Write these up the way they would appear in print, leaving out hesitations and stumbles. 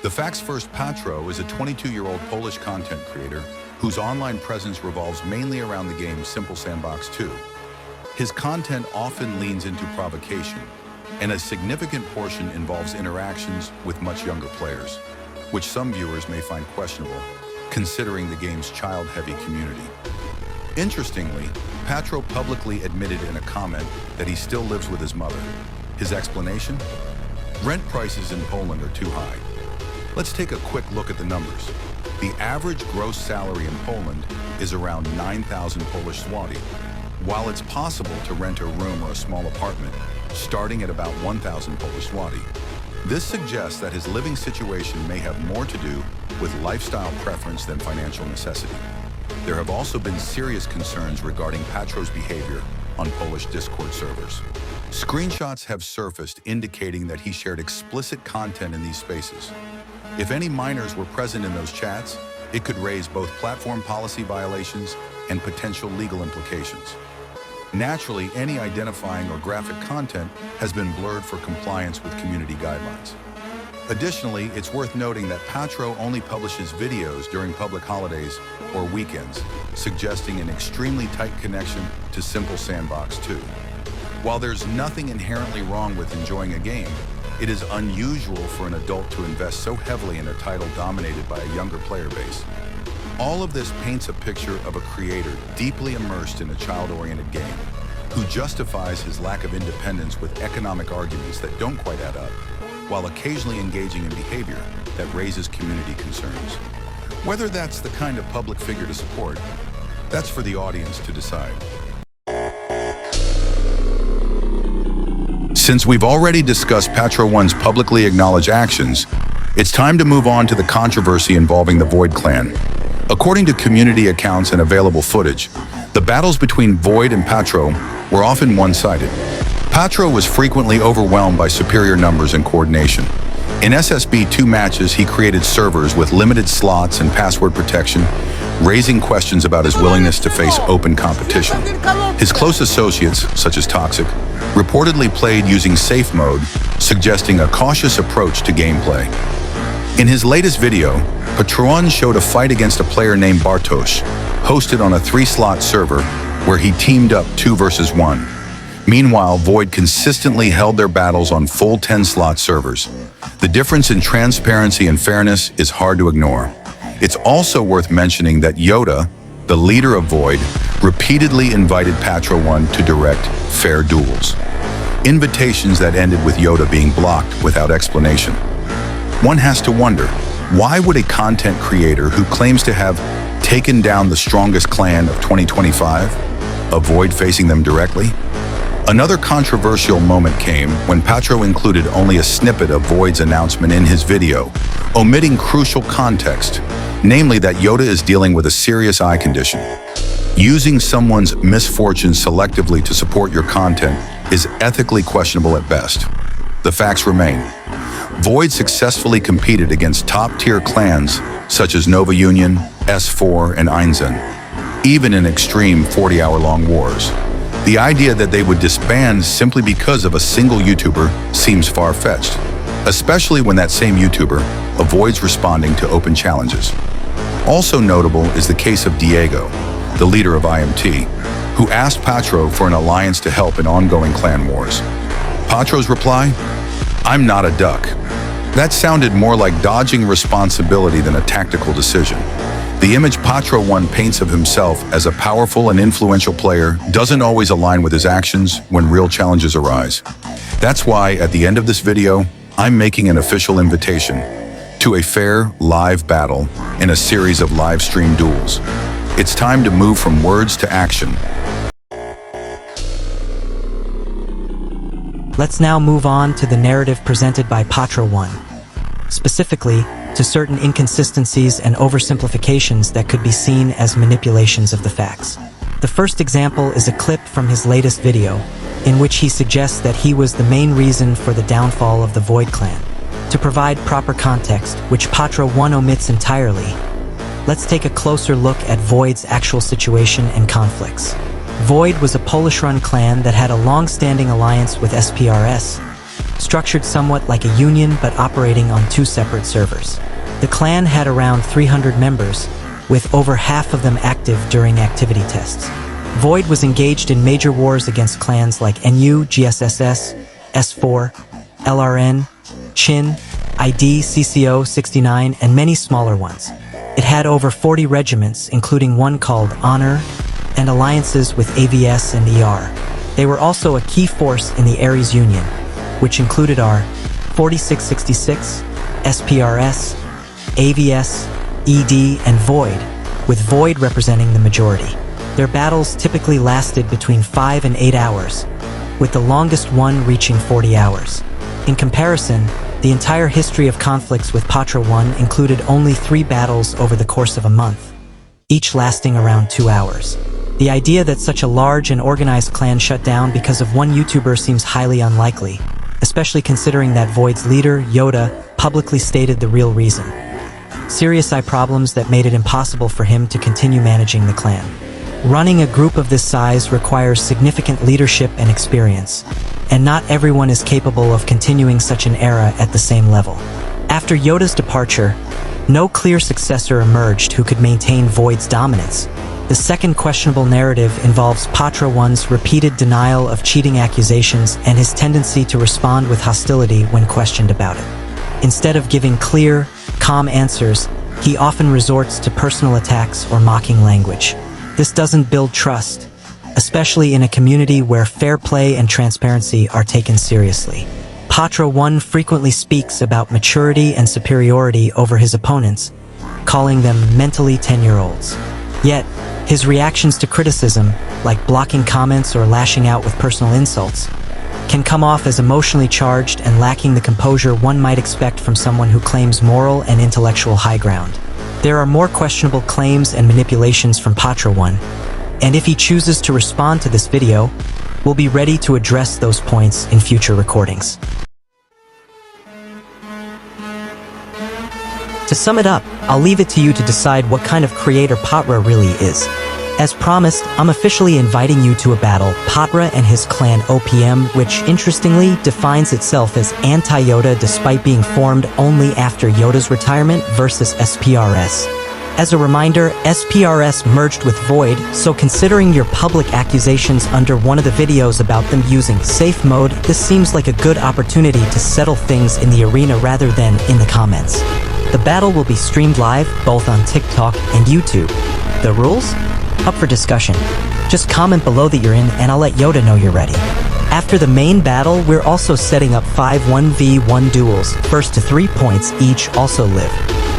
The fact's first Patro is a 22-year-old Polish content creator whose online presence revolves mainly around the game Simple Sandbox 2. His content often leans into provocation, and a significant portion involves interactions with much younger players, which some viewers may find questionable, considering the game's child-heavy community. Interestingly, Patro publicly admitted in a comment that he still lives with his mother. His explanation? Rent prices in Poland are too high. Let's take a quick look at the numbers. The average gross salary in Poland is around 9,000 Polish zloty, while it's possible to rent a room or a small apartment starting at about 1,000 Polish zloty. This suggests that his living situation may have more to do with lifestyle preference than financial necessity. There have also been serious concerns regarding Patro's behavior on Polish Discord servers. Screenshots have surfaced indicating that he shared explicit content in these spaces. If any minors were present in those chats, it could raise both platform policy violations and potential legal implications. Naturally, any identifying or graphic content has been blurred for compliance with community guidelines. Additionally, it's worth noting that Patro only publishes videos during public holidays or weekends, suggesting an extremely tight connection to Simple Sandbox 2. While there's nothing inherently wrong with enjoying a game, it is unusual for an adult to invest so heavily in a title dominated by a younger player base. All of this paints a picture of a creator deeply immersed in a child-oriented game, who justifies his lack of independence with economic arguments that don't quite add up, while occasionally engaging in behavior that raises community concerns. Whether that's the kind of public figure to support, that's for the audience to decide. Since we've already discussed Patro 1's publicly acknowledged actions, it's time to move on to the controversy involving the Void clan. According to community accounts and available footage, the battles between Void and Patro were often one-sided. Patro was frequently overwhelmed by superior numbers and coordination. In SSB 2 matches, he created servers with limited slots and password protection, raising questions about his willingness to face open competition. His close associates, such as Toxic, reportedly played using safe mode, suggesting a cautious approach to gameplay. In his latest video, Patron showed a fight against a player named Bartosz, hosted on a 3-slot server where he teamed up 2 versus 1. Meanwhile, Void consistently held their battles on full 10-slot servers. The difference in transparency and fairness is hard to ignore. It's also worth mentioning that Yoda, the leader of Void, repeatedly invited Patro 1 to direct fair duels. Invitations that ended with Yoda being blocked without explanation. One has to wonder, why would a content creator who claims to have taken down the strongest clan of 2025 avoid facing them directly? Another controversial moment came when Patro included only a snippet of Void's announcement in his video, omitting crucial context, namely that Yoda is dealing with a serious eye condition. Using someone's misfortune selectively to support your content is ethically questionable at best. The facts remain. Void successfully competed against top-tier clans such as Nova Union, S4, and Einzen, even in extreme 40-hour-long wars. The idea that they would disband simply because of a single YouTuber seems far-fetched, especially when that same YouTuber avoids responding to open challenges. Also notable is the case of Diego, the leader of IMT, who asked Patro for an alliance to help in ongoing clan wars. Patro's reply? "I'm not a duck." That sounded more like dodging responsibility than a tactical decision. The image Patro 1 paints of himself as a powerful and influential player doesn't always align with his actions when real challenges arise. That's why, at the end of this video, I'm making an official invitation to a fair, live battle in a series of live-stream duels. It's time to move from words to action. Let's now move on to the narrative presented by Patro 1, specifically to certain inconsistencies and oversimplifications that could be seen as manipulations of the facts. The first example is a clip from his latest video, in which he suggests that he was the main reason for the downfall of the Void clan. To provide proper context, which Patro 1 omits entirely, let's take a closer look at Void's actual situation and conflicts. Void was a Polish-run clan that had a long-standing alliance with SPRS, structured somewhat like a union but operating on two separate servers. The clan had around 300 members, with over half of them active during activity tests. Void was engaged in major wars against clans like NU, GSSS, S4, LRN, Chin, ID, CCO, 69, and many smaller ones. It had over 40 regiments, including one called Honor, and alliances with AVS and ER. They were also a key force in the Ares Union, which included our 4666, SPRS, AVS, ED, and Void, with Void representing the majority. Their battles typically lasted between 5 and 8 hours, with the longest one reaching 40 hours. In comparison, the entire history of conflicts with Patro 1 included only 3 battles over the course of a month, each lasting around 2 hours. The idea that such a large and organized clan shut down because of one YouTuber seems highly unlikely, especially considering that Void's leader, Yoda, publicly stated the real reason: serious eye problems that made it impossible for him to continue managing the clan. Running a group of this size requires significant leadership and experience, and not everyone is capable of continuing such an era at the same level. After Yoda's departure, no clear successor emerged who could maintain Void's dominance. The second questionable narrative involves Patro 1's repeated denial of cheating accusations and his tendency to respond with hostility when questioned about it. Instead of giving clear, calm answers, he often resorts to personal attacks or mocking language. This doesn't build trust, especially in a community where fair play and transparency are taken seriously. Patro 1 frequently speaks about maturity and superiority over his opponents, calling them mentally 10-year-olds. Yet, his reactions to criticism, like blocking comments or lashing out with personal insults, can come off as emotionally charged and lacking the composure one might expect from someone who claims moral and intellectual high ground. There are more questionable claims and manipulations from Patro 1, and if he chooses to respond to this video, we'll be ready to address those points in future recordings. To sum it up, I'll leave it to you to decide what kind of creator Patro really is. As promised, I'm officially inviting you to a battle, Patro and his clan OPM, which interestingly defines itself as anti-Yoda despite being formed only after Yoda's retirement versus SPRS. As a reminder, SPRS merged with Void, so considering your public accusations under one of the videos about them using safe mode, this seems like a good opportunity to settle things in the arena rather than in the comments. The battle will be streamed live, both on TikTok and YouTube. The rules? Up for discussion. Just comment below that you're in and I'll let Yoda know you're ready. After the main battle, we're also setting up 5 1v1 duels. First to 3 points each also live.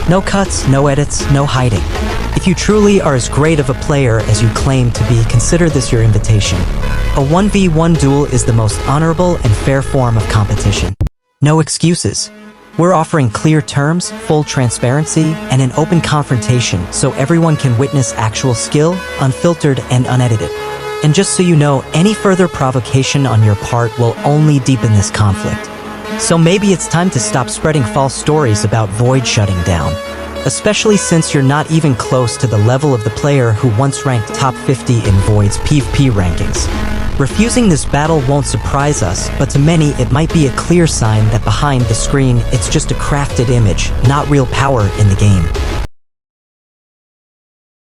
No cuts, no edits, no hiding. If you truly are as great of a player as you claim to be, consider this your invitation. A 1v1 duel is the most honorable and fair form of competition. No excuses. We're offering clear terms, full transparency, and an open confrontation so everyone can witness actual skill, unfiltered and unedited. And just so you know, any further provocation on your part will only deepen this conflict. So maybe it's time to stop spreading false stories about Void shutting down, especially since you're not even close to the level of the player who once ranked top 50 in Void's PvP rankings. Refusing this battle won't surprise us, but to many it might be a clear sign that behind the screen it's just a crafted image, not real power in the game.